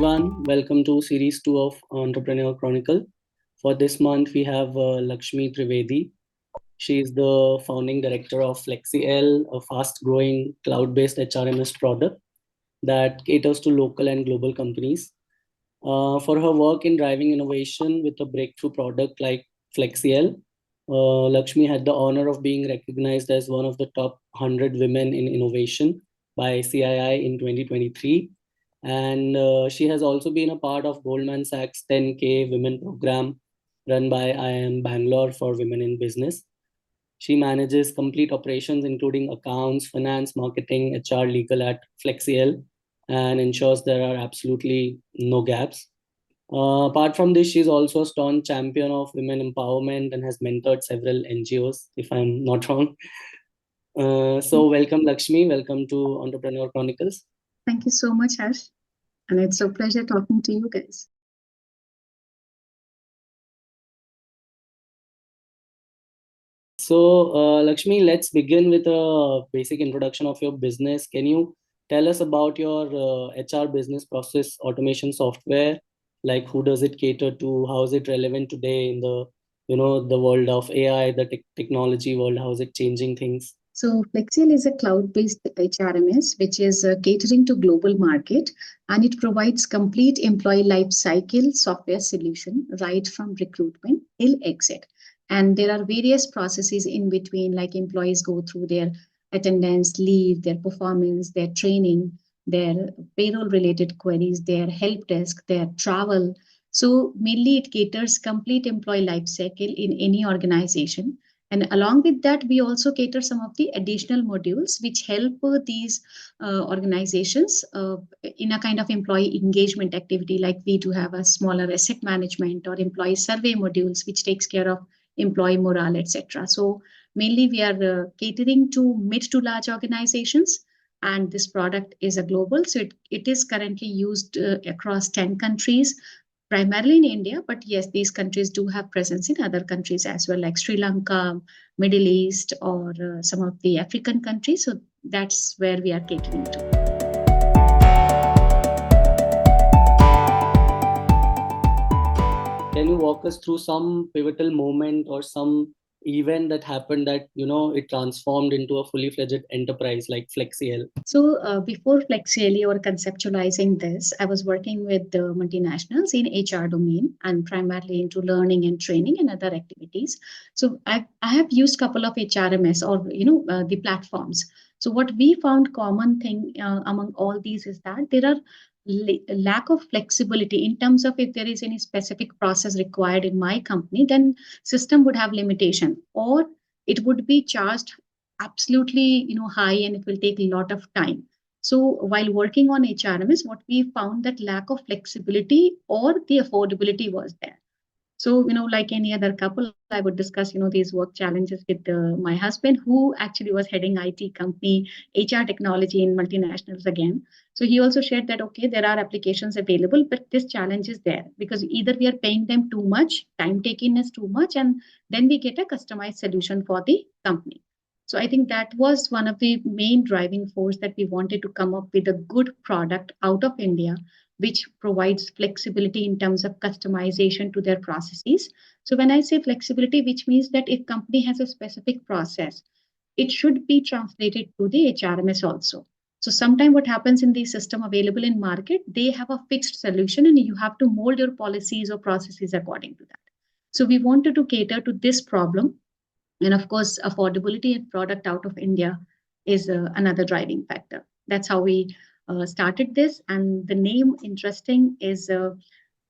everyone. Welcome to series 2 of Entrepreneur Chronicle. For this month, we have Lakshmi Trivedi. She is the founding director of FlexiL, a fast growing cloud based HRMS product that caters to local and global companies. For her work in driving innovation with a breakthrough product like FlexiL, Lakshmi had the honor of being recognized as one of the top 100 women in innovation by CII in 2023. And she has also been a part of Goldman Sachs 10K Women Program run by IIM Bangalore for Women in Business. She manages complete operations, including accounts, finance, marketing, HR, legal at FlexiL, and ensures there are absolutely no gaps. Apart from this, she's also a staunch champion of women empowerment and has mentored several NGOs, if I'm not wrong. So, welcome, Lakshmi. Welcome to Entrepreneur Chronicles. Thank you so much, Harsh. And it's a pleasure talking to you guys. So, Lakshmi, let's begin with a basic introduction of your business. Can you tell us about your HR business process automation software? Like, who does it cater to? How is it relevant today in the the world of AI, the technology world? How is it changing things? So FlexiL is a cloud-based HRMS, which is catering to global market, and it provides complete employee life cycle software solution right from recruitment till exit. And there are various processes in between, like employees go through their attendance, leave, their performance, their training, their payroll-related queries, their help desk, their travel. So mainly it caters complete employee life cycle in any organization, and along with that, we also cater some of the additional modules which help these organizations in a kind of employee engagement activity. Like we do have a smaller asset management or employee survey modules, which takes care of employee morale, etc. So mainly we are catering to mid to large organizations. And this product is a global, so it is currently used across 10 countries, primarily in India, but yes, these countries do have presence in other countries as well, like Sri Lanka, Middle East, or some of the African countries. So that's where we are catering to. Can you walk us through some pivotal moment or some event that happened that it transformed into a fully fledged enterprise like FlexiL? So before FlexiL or conceptualizing this, I was working with the multinationals in HR domain and primarily into learning and training and other activities. So I have used a couple of HRMS or the platforms. So what we found common thing among all these is that there are lack of flexibility in terms of if there is any specific process required in my company, then system would have limitation, or it would be charged absolutely high, and it will take a lot of time. So while working on HRMS, what we found that lack of flexibility or the affordability was there. So, like any other couple, I would discuss, these work challenges with my husband, who actually was heading IT company, HR technology in multinationals again. So he also shared that, okay, there are applications available, but this challenge is there because either we are paying them too much, time taking is too much, and then we get a customized solution for the company. So I think that was one of the main driving force that we wanted to come up with a good product out of India, which provides flexibility in terms of customization to their processes. So when I say flexibility, which means that if company has a specific process, it should be translated to the HRMS also. So sometimes what happens in the system available in market, they have a fixed solution and you have to mold your policies or processes according to that. So we wanted to cater to this problem. And of course, affordability and product out of India is another driving factor. That's how we started this. And the name, interesting, is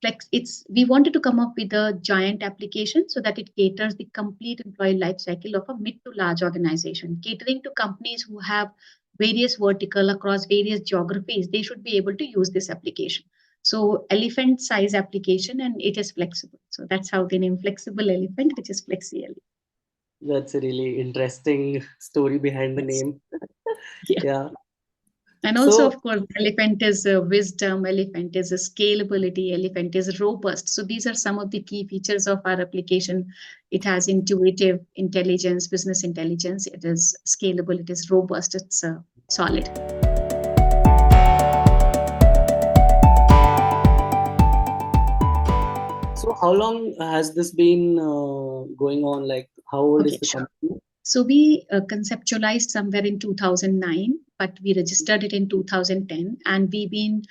Flex. We wanted to come up with a giant application so that it caters the complete employee life cycle of a mid to large organization, catering to companies who have various vertical across various geographies. They should be able to use this application. So elephant size application, and it is flexible. So that's how the name Flexible Elephant, which is FlexiL. That's a really interesting story behind the name. Yeah. And also, of course, elephant is wisdom, elephant is scalability, elephant is robust. So these are some of the key features of our application. It has intuitive intelligence, business intelligence. It is scalable. It is robust. It's solid. how long has this been going on? Like, how old is Okay, the sure. company? So we conceptualized somewhere in 2009, but we registered it in 2010. And we've been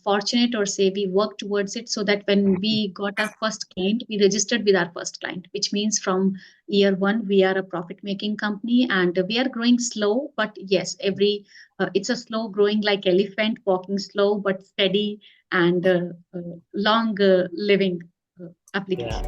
fortunate, or say we worked towards it, so that when we got our first client, we registered with our first client, which means from year one, we are a profit making company, and we are growing slow. But yes, it's a slow growing like elephant, walking slow but steady, and long living Yeah. application.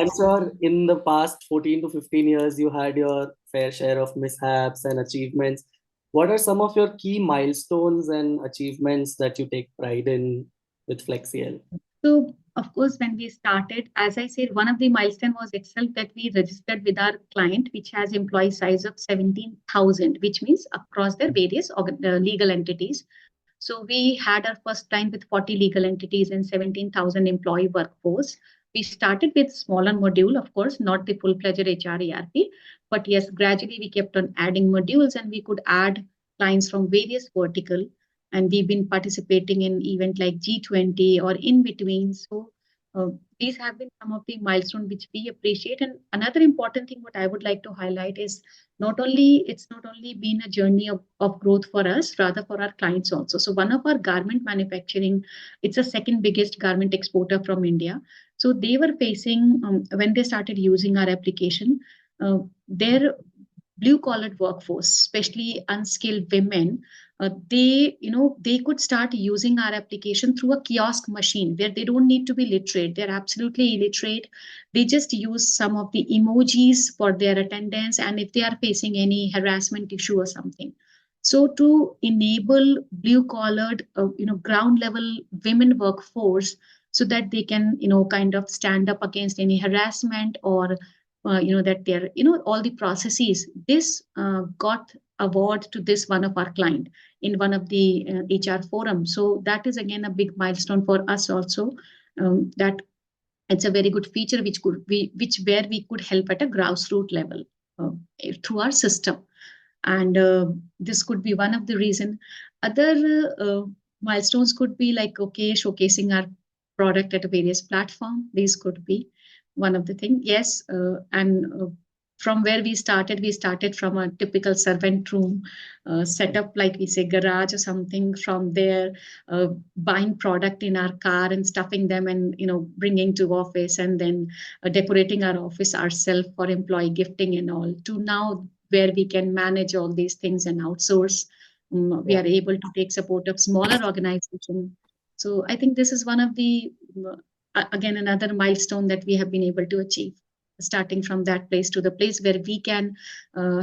I'm sure in the past 14 to 15 years, you had your fair share of mishaps and achievements. What are some of your key milestones and achievements that you take pride in with FlexiL? So, of course, when we started, as I said, one of the milestone was itself that we registered with our client, which has employee size of 17,000, which means across their various legal entities. So we had our first client with 40 legal entities and 17,000 employee workforce. We started with smaller module, of course, not the full-fledged HR ERP, but yes, gradually we kept on adding modules, and we could add clients from various vertical. And we've been participating in event like G20 or in between. So uh, these have been some of the milestones which we appreciate. And another important thing what I would like to highlight is not only been a journey of growth for us, rather for our clients also. So one of our garment manufacturing, it's the second biggest garment exporter from India. So they were facing, when they started using our application, their blue collar workforce, especially unskilled women, they could start using our application through a kiosk machine where they don't need to be literate. They're absolutely illiterate. They just use some of the emojis for their attendance, and if they are facing any harassment issue or something. So to enable blue collared, ground level women workforce, so that they can, kind of stand up against any harassment, or that they're, all the processes. This got award to this one of our client in one of the HR forums. So that is again a big milestone for us also. That it's a very good feature which where we could help at a grassroots level uh, through our system. And this could be one of the reason. Other milestones could be like, okay, showcasing our product at a various platform. These could be one of the thing. Yes, and from where we started from a typical servant room setup, like we say garage or something. From there, buying product in our car and stuffing them, and bringing to office, and then decorating our office ourselves for employee gifting and all, to now where we can manage all these things and outsource. We Yeah. are able to take support of smaller organization. So I think this is one of the again another milestone that we have been able to achieve, starting from that place to the place where we can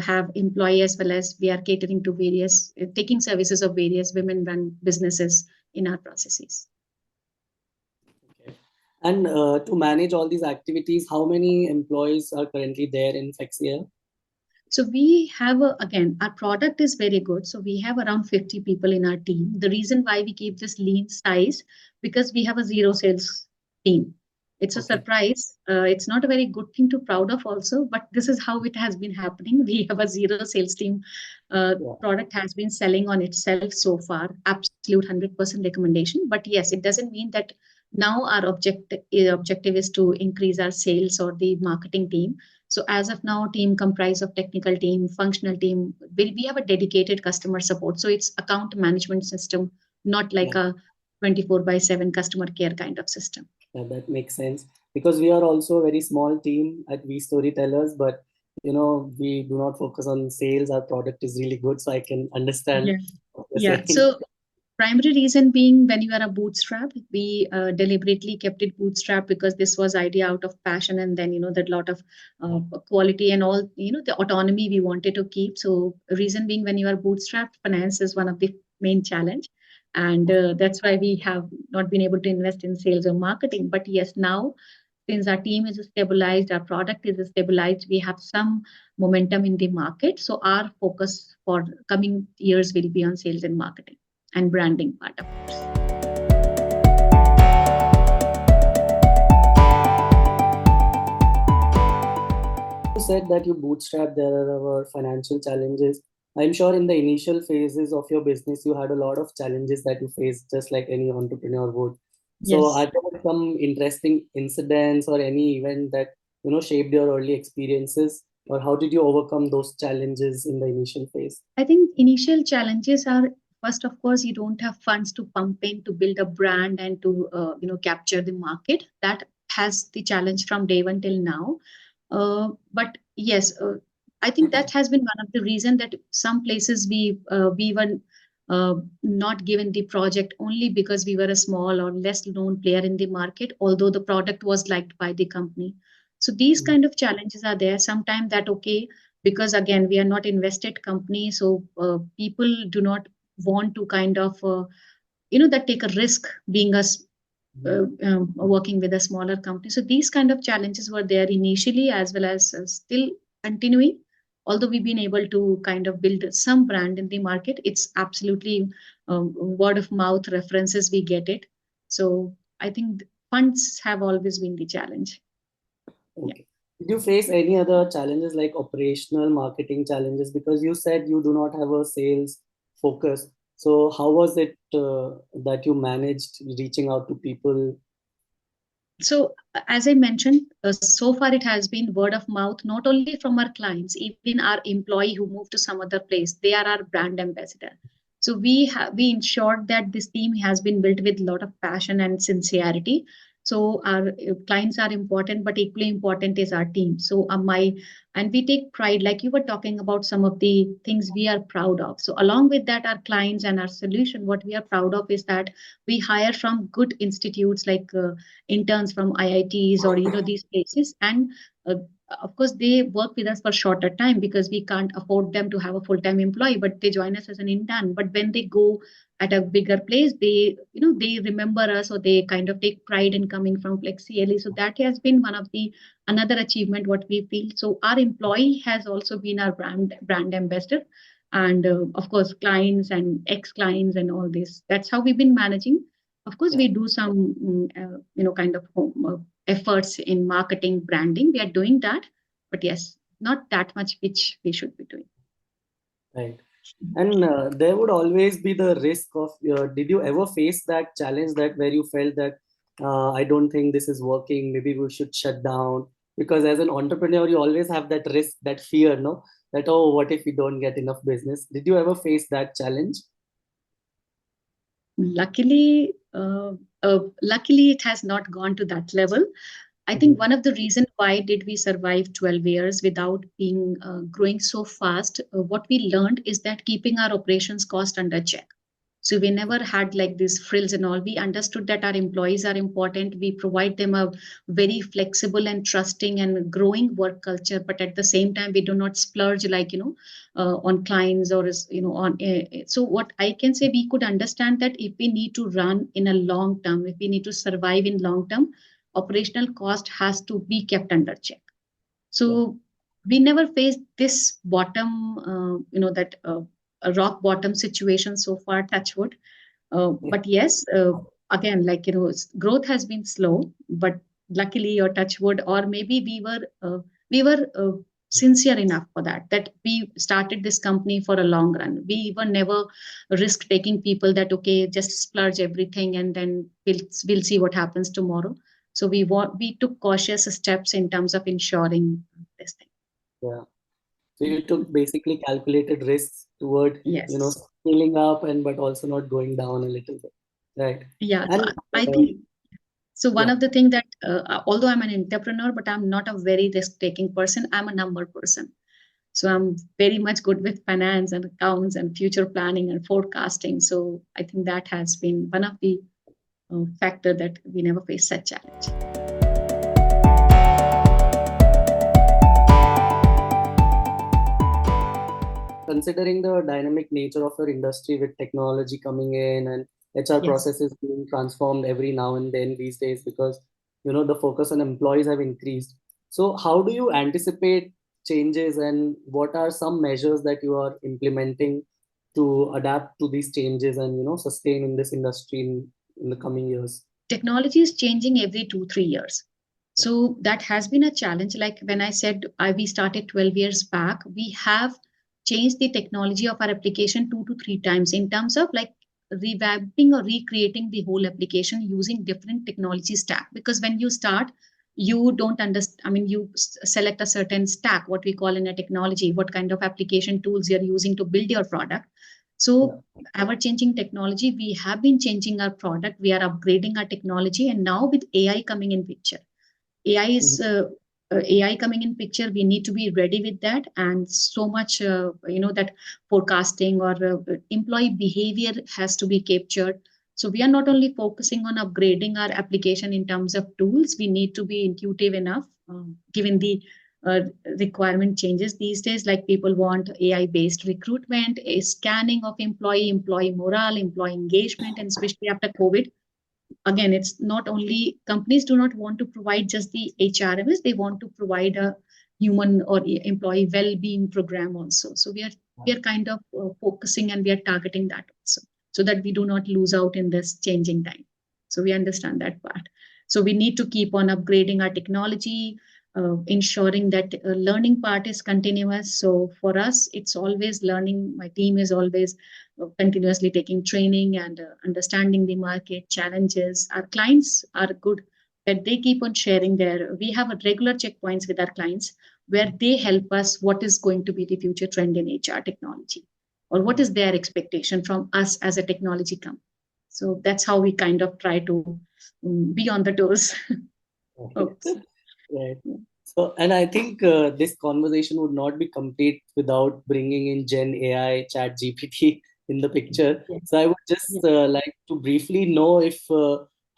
have employee, as well as we are catering to various taking services of various women run businesses in our processes. Okay. And to manage all these activities, how many employees are currently there in FlexiL? So we have again, our product is very good. So we have around 50 people in our team. The reason why we keep this lean size, because we have a zero sales team. It's a Okay. surprise. It's not a very good thing to proud of also, but this is how it has been happening. We have a zero sales team. Yeah. Product has been selling on itself so far, absolute 100% recommendation. But yes, it doesn't mean that now our objective is to increase our sales or the marketing team. So as of now, team comprised of technical team, functional team. We have a dedicated customer support. So it's account management system, not like Yeah. a 24 by 7 customer care kind of system. Yeah, that makes sense because we are also a very small team at We-Storytellers, but we do not focus on sales. Our product is really good, so I can understand Yeah. what you're Yeah. saying. So primary reason being, when you are a bootstrap, we deliberately kept it bootstrap because this was idea out of passion, and then that lot of quality and all, the autonomy we wanted to keep. So reason being, when you are bootstrapped, finance is one of the main challenge, and that's why we have not been able to invest in sales or marketing. But yes, now since our team is stabilized, our product is stabilized, we have some momentum in the market. So our focus for coming years will be on sales and marketing and branding part, of course. You said that you bootstrap, there are financial challenges. I'm sure in the initial phases of your business, you had a lot of challenges that you faced, just like any entrepreneur would. So, Yes. are there some interesting incidents or any event that shaped your early experiences, or how did you overcome those challenges in the initial phase? I think initial challenges are first, of course, you don't have funds to pump in to build a brand and to capture the market. That has the challenge from day one till now. But yes, I think that has been one of the reason that some places we were not given the project only because we were a small or less known player in the market, although the product was liked by the company. So these Mm. kind of challenges are there. Sometimes that okay, because again we are not invested company, so people do not want to kind of that take a risk being working with a smaller company. So these kind of challenges were there initially as well as still continuing. Although we've been able to kind of build some brand in the market, it's absolutely word of mouth references we get it. So I think funds have always been the challenge. Yeah. Okay. Did you face any other challenges like operational marketing challenges? Because you said you do not have a sales focus. So how was it that you managed reaching out to people? So, as I mentioned, so far it has been word of mouth, not only from our clients, even our employee who moved to some other place, they are our brand ambassador. So we ensured that this team has been built with a lot of passion and sincerity. So our clients are important, but equally important is our team. So my and we take pride, like you were talking about some of the things we are proud of. So along with that, our clients and our solution, what we are proud of is that we hire from good institutes like interns from IITs or these places, and uh, of course they work with us for shorter time because we can't afford them to have a full time employee, but they join us as an intern. But when they go at a bigger place, they remember us, or they kind of take pride in coming from FlexiLE. So that has been one of the another achievement what we feel. So our employee has also been our brand ambassador, and of course clients and ex clients and all this. That's how we've been managing. Of course, Yeah, we do some, kind of efforts in marketing, branding. We are doing that, but yes, not that much which we should be doing. right. And there would always be the risk of, did you ever face that challenge that where you felt that I don't think this is working, maybe we should shut down? Because as an entrepreneur, you always have that risk, that fear, no? That, oh, what if we don't get enough business? Did you ever face that challenge? Luckily, luckily, it has not gone to that level. I think Mhm. one of the reasons why did we survive 12 years without being growing so fast, what we learned is that keeping our operations cost under check. So we never had like these frills and all. We understood that our employees are important. We provide them a very flexible and trusting and growing work culture, but at the same time, we do not splurge like on clients or on. So what I can say, we could understand that if we need to run in a long term, if we need to survive in long term, operational cost has to be kept under check. Yeah. So we never faced this bottom, that a rock bottom situation so far, touch wood. But yes, again, like, growth has been slow, but luckily, or touch wood, or maybe we were sincere enough for that, that we started this company for a long run. We were never risk taking people that, okay, just splurge everything and then we'll see what happens tomorrow. So we took cautious steps in terms of ensuring this thing. Yeah. So you took basically calculated risks toward, Yes. scaling up and but also not going down a little bit. Right. Yeah. So And I think so. One yeah, of the things that, although I'm an entrepreneur, but I'm not a very risk-taking person. I'm a number person. So I'm very much good with finance and accounts and future planning and forecasting. So I think that has been one of the factor that we never face such challenge. considering the dynamic nature of your industry with technology coming in and HR Yes. processes being transformed every now and then these days because the focus on employees have increased. So how do you anticipate changes and what are some measures that you are implementing to adapt to these changes and sustain in this industry in the coming years? Technology is changing every 2 3 years. So that has been a challenge. Like when I said we started 12 years back, we have changed the technology of our application 2 to 3 times in terms of like revamping or recreating the whole application using different technology stack. Because when you start, you don't understand, I mean, you select a certain stack, what we call in a technology, what kind of application tools you're using to build your product. So ever changing technology, we have been changing our product, we are upgrading our technology, and now with AI coming in picture, AI is AI coming in picture. We need to be ready with that, and so much that forecasting or employee behavior has to be captured. So we are not only focusing on upgrading our application in terms of tools. We need to be intuitive enough, given the uh, requirement changes these days. Like people want AI based recruitment, a scanning of employee morale, employee engagement, and especially after COVID, again, it's not only companies do not want to provide just the HRMS, they want to provide a human or employee well-being program also. So we are kind of focusing and we are targeting that also, so that we do not lose out in this changing time. So we understand that part. So we need to keep on upgrading our technology, ensuring that learning part is continuous. So for us, it's always learning. My team is always continuously taking training and understanding the market challenges. Our clients are good that they keep on sharing their. We have a regular checkpoints with our clients where they help us what is going to be the future trend in HR technology, or what is their expectation from us as a technology company. So that's how we kind of try to be on the toes. Right. So, and I think this conversation would not be complete without bringing in Gen AI, Chat GPT in the picture. Yes. So, I would just like to briefly know if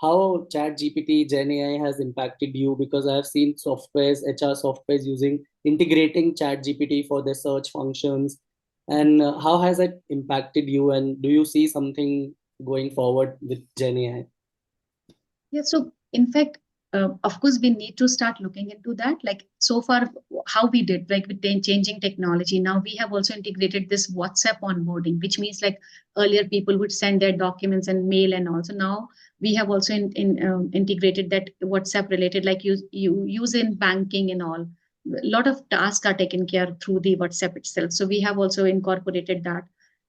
how Chat GPT, Gen AI has impacted you, because I have seen softwares, HR softwares using integrating Chat GPT for their search functions, and how has it impacted you? And do you see something going forward with Gen AI? Yeah, so in fact, of course, we need to start looking into that. Like so far, how we did, like with the changing technology. Now we have also integrated this WhatsApp onboarding, which means like earlier people would send their documents and mail, and also now we have also integrated that WhatsApp related, like you use in banking and all. A lot of tasks are taken care through the WhatsApp itself. So we have also incorporated that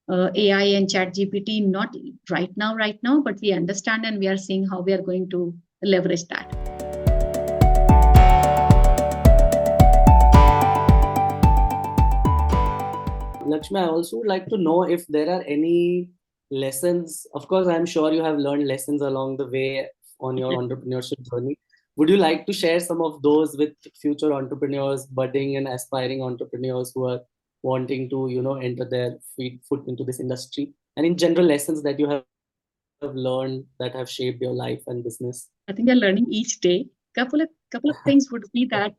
AI and Chat GPT, not right now, but we understand and we are seeing how we are going to leverage that. Lakshmi, I also would like to know if there are any lessons. Of course, I'm sure you have learned lessons along the way on your entrepreneurship journey. Would you like to share some of those with future entrepreneurs, budding and aspiring entrepreneurs who are wanting to, enter their foot into this industry? And in general, lessons that you have learned that have shaped your life and business? I think we are learning each day. Couple of things would be that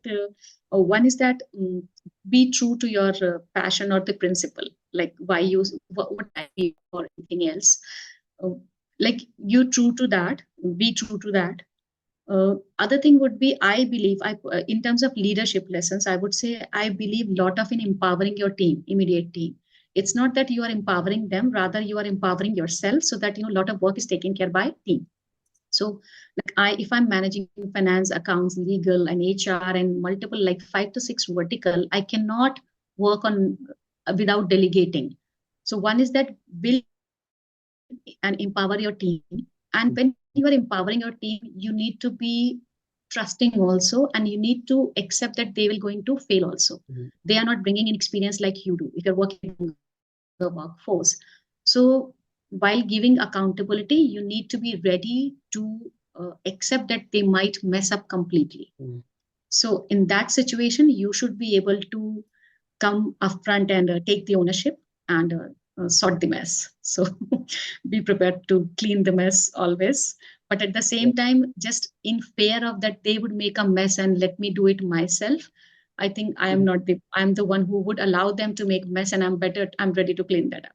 one is that be true to your passion or the principle, like why you what I feel or anything else. Uh, like you true to that, be true to that. Other thing would be, I believe, in terms of leadership lessons, I would say I believe a lot of in empowering your team, immediate team. It's not that you are empowering them, rather you are empowering yourself, so that a lot of work is taken care by team. So, like if I'm managing finance, accounts, legal, and HR, and multiple like 5 to 6 vertical, I cannot work on without delegating. So one is that build and empower your team. And when you are empowering your team, you need to be trusting also, and you need to accept that they will going to fail also. They are not bringing in experience like you do if you're working in the workforce. So while giving accountability, you need to be ready to accept that they might mess up completely. So in that situation, you should be able to come upfront and take the ownership and sort the mess. So be prepared to clean the mess always. But at the same time, just in fear of that they would make a mess and let me do it myself, I think I'm the one who would allow them to make mess, and I'm ready to clean that up.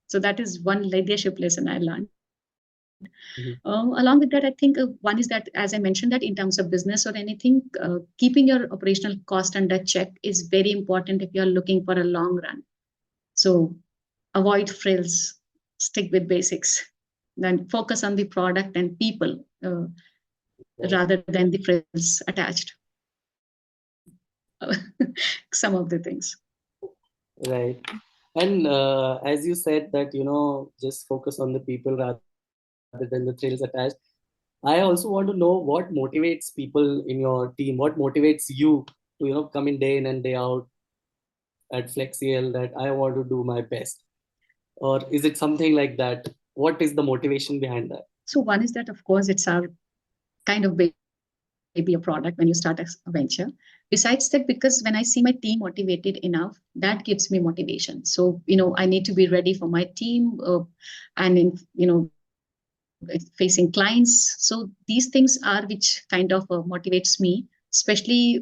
So that is one leadership lesson I learned. Along with that, I think one is that, as I mentioned, that in terms of business or anything, keeping your operational cost under check is very important if you're looking for a long run. So avoid frills, stick with basics, then focus on the product and people rather than the frills attached. Some of the things. Right. And as you said that, just focus on the people rather than the thrills attached. I also want to know what motivates people in your team. What motivates you to, come in day in and day out at FlexiL that I want to do my best? Or is it something like that? What is the motivation behind that? So one is that, of course, it's our kind of baby, a product when you start a venture. Besides that, because when I see my team motivated enough, that gives me motivation. So, I need to be ready for my team, and in, facing clients. So these things are which kind of motivates me, especially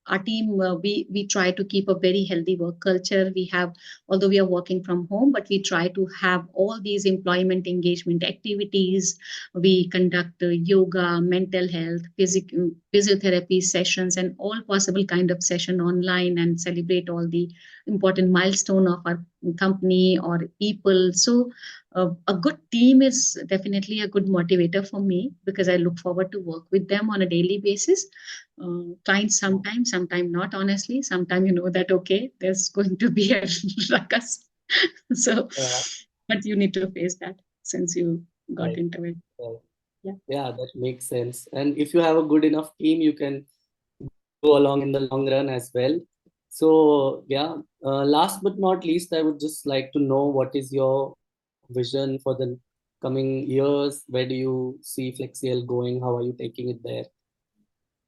our team. We try to keep a very healthy work culture. We have, although we are working from home, but we try to have all these employment engagement activities. We conduct yoga, mental health, physiotherapy sessions, and all possible kind of session online, and celebrate all the important milestone of our company or people. So a good team is definitely a good motivator for me, because I look forward to work with them on a daily basis. Clients sometimes not, honestly. Sometimes you know that, okay, there's going to be a ruckus. So, Yeah, but you need to face that since you got right. into it. Right. Yeah. Yeah, that makes sense. And if you have a good enough team, you can go along in the long run as well. So, yeah, last but not least, I would just like to know what is your vision for the coming years? Where do you see FlexiL going? How are you taking it there?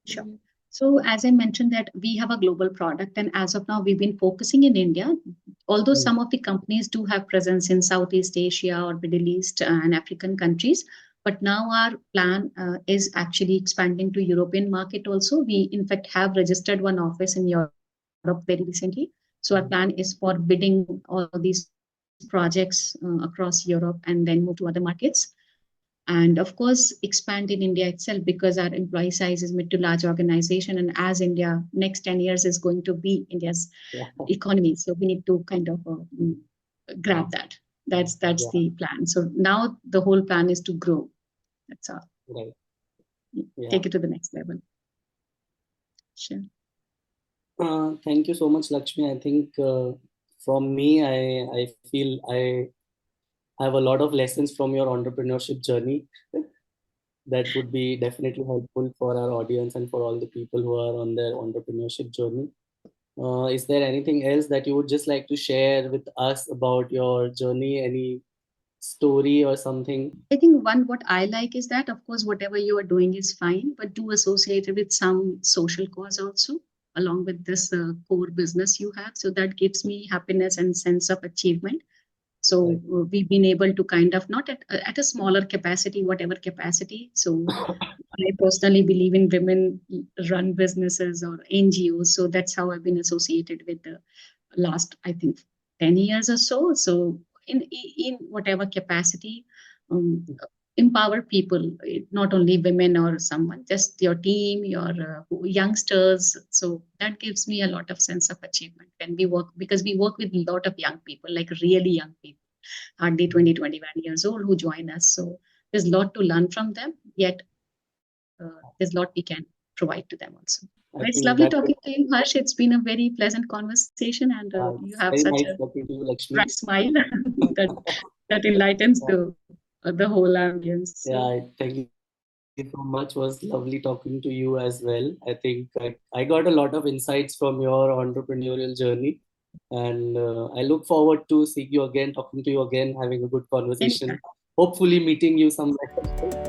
Sure. So as I mentioned that we have a global product, and as of now we've been focusing in India, although Mm. some of the companies do have presence in Southeast Asia or Middle East and African countries. But now our plan is actually expanding to European market also. We in fact have registered one office in Europe very recently. So our plan is for bidding all these projects across Europe and then move to other markets. And of course expand in India itself, because our employee size is mid to large organization, and as India next 10 years is going to be India's Yeah, economy, so we need to kind of grab that. That's yeah, the plan. So now the whole plan is to grow. That's all. right. Yeah. Take it to the next level. Sure. Thank you so much, Lakshmi. I think from me, I feel I have a lot of lessons from your entrepreneurship journey that would be definitely helpful for our audience and for all the people who are on their entrepreneurship journey. Is there anything else that you would just like to share with us about your journey? Any story or something? I think one what I like is that, of course, whatever you are doing is fine, but do associate it with some social cause also, along with this core business you have. So that gives me happiness and sense of achievement. So Right. we've been able to kind of, not at a smaller capacity, whatever capacity. So I personally believe in women run businesses or NGOs. So that's how I've been associated with the last, I think, 10 years or so. So in whatever capacity, um, empower people, not only women or someone, just your team, your youngsters. So that gives me a lot of sense of achievement when we work, because we work with a lot of young people, like really young people, hardly 20, 21 years old, who join us. So there's a lot to learn from them, yet there's a lot we can provide to them also. Well, it's I lovely think talking that to you, Harsh. It's been a very pleasant conversation, and you have it's such very a nice talking to you, bright Lakshmi. smile that that enlightens the whole ambience. So Yeah, thank you so much. Was lovely talking to you as well. I think I got a lot of insights from your entrepreneurial journey, and I look forward to seeing you again, talking to you again, having a good conversation. anytime. Hopefully, meeting you somewhere.